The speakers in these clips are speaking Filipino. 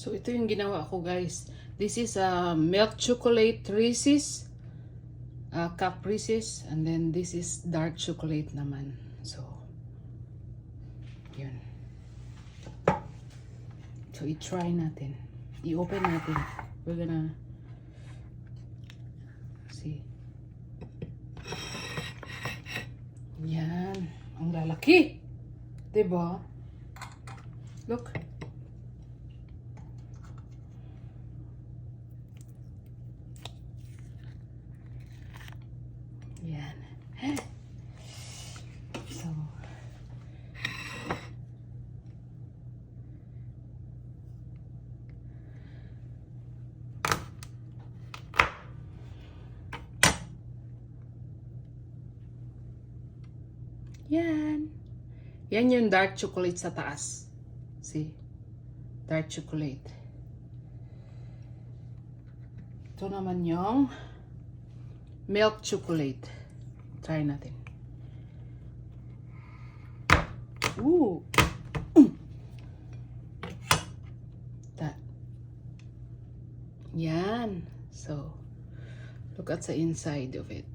So, ito yung ginawa ko, guys. This is a milk chocolate Reese's. Cup Reese's. And then, this is dark chocolate naman. So, yun. So, i-try natin. I-open natin. We're gonna see. Yan. Ang lalaki. Diba? Look. Yan. So, yan. Yan yung dark chocolate sa taas. See? Dark chocolate. Ito naman yung milk chocolate. Try natin. Ooh. That. Yan. So, look at the inside of it.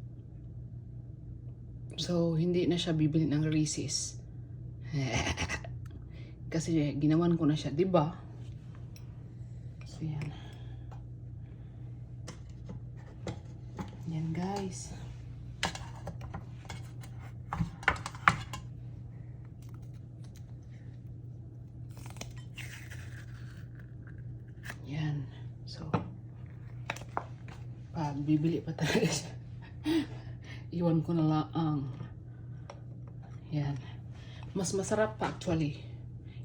So, hindi na siya bibili ng Reese's. Kasi ginawan ko na siya, 'di ba? So, yan. Yan, guys. Yan. So, bibili pa talaga siya. Iwan ko na lang. Yan. Mas masarap pa actually.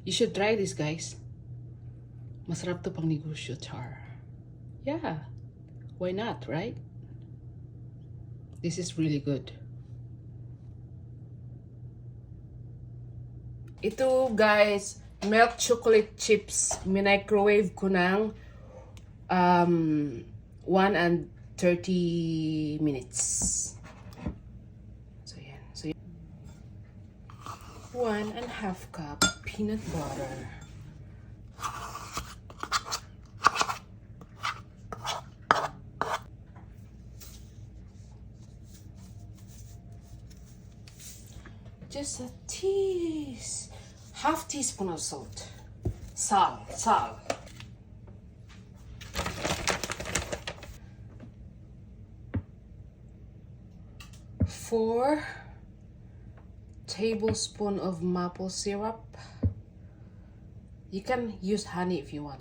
You should try this, guys. Masarap to pang negosyo, char. Yeah. Why not, right? This is really good. Ito, guys, milk chocolate chips. Microwave ko ng 1 and 30 minutes. So, yan. So, 1.5 cup peanut butter. Just a half teaspoon of salt. Salt. 4 tablespoons of maple syrup. You can use honey if you want.